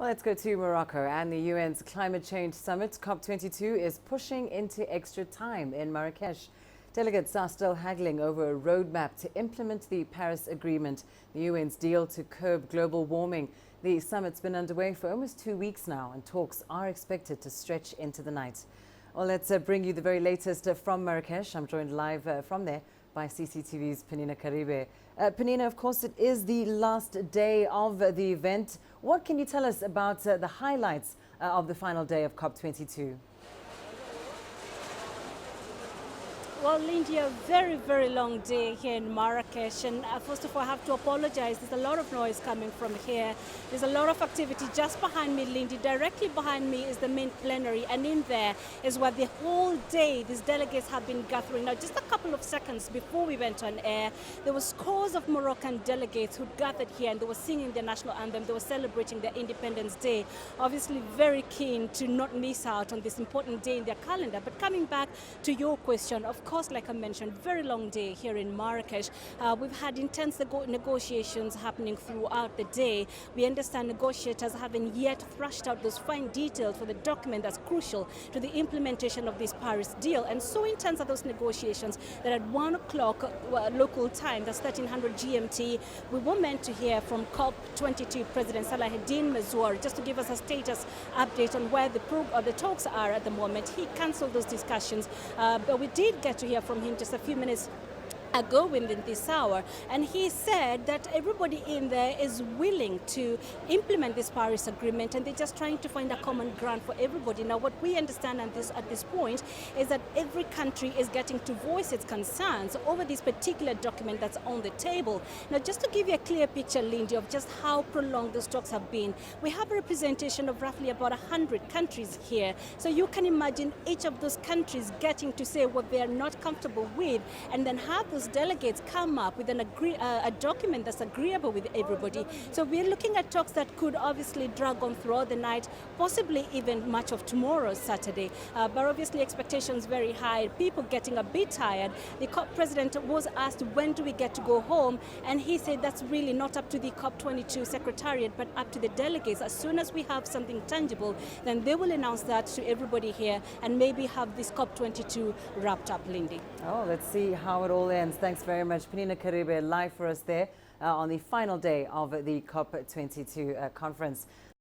Well, let's go to Morocco, and the UN's Climate Change Summit, COP22, is pushing into extra time in Marrakech. Delegates are still haggling over a roadmap to implement the Paris Agreement, the UN's deal to curb global warming. The summit's been underway for almost 2 weeks now, and talks are expected to stretch into the night. Well, let's bring you the very latest from Marrakech. I'm joined live from there by CCTV's Penina Karibe. Penina, of course, it is the last day of the event. What can you tell us about the highlights of the final day of COP22? Well, Lindy, a very, very long day here in Marrakech. And first of all, I have to apologize. There's a lot of noise coming from here. There's a lot of activity just behind me, Lindy. Directly behind me is the main plenary. And in there is where the whole day these delegates have been gathering. Now, just a couple of seconds before we went on air, there were scores of Moroccan delegates who gathered here and they were singing their national anthem. They were celebrating their Independence Day. Obviously, very keen to not miss out on this important day in their calendar. But coming back to your question, of course, like I mentioned, very long day here in Marrakech. We've had intense negotiations happening throughout the day. We understand negotiators haven't yet thrashed out those fine details for the document that's crucial to the implementation of this Paris deal. And so intense are those negotiations that at 1 o'clock local time, that's 1300 GMT, we were meant to hear from COP22 President Salahuddin Mazzour just to give us a status update on where the talks are at the moment. He cancelled those discussions, but we did get to hear from him just a few minutes ago within this hour, and he said that everybody in there is willing to implement this Paris Agreement and they're just trying to find a common ground for everybody. Now, what we understand at this point is that every country is getting to voice its concerns over this particular document that's on the table. Now, just to give you a clear picture, Lindy, of just how prolonged those talks have been, we have a representation of roughly about 100 countries here. So you can imagine each of those countries getting to say what they are not comfortable with, and then have those delegates come up with a document that's agreeable with everybody. So we're looking at talks that could obviously drag on throughout the night, possibly even much of tomorrow, Saturday. But obviously expectations very high, people getting a bit tired. The COP president was asked, when do we get to go home? And he said that's really not up to the COP22 secretariat, but up to the delegates. As soon as we have something tangible, then they will announce that to everybody here and maybe have this COP22 wrapped up, Lindy. Oh, let's see how it all ends. Thanks very much, Penina Karibe, live for us there on the final day of the COP22 conference.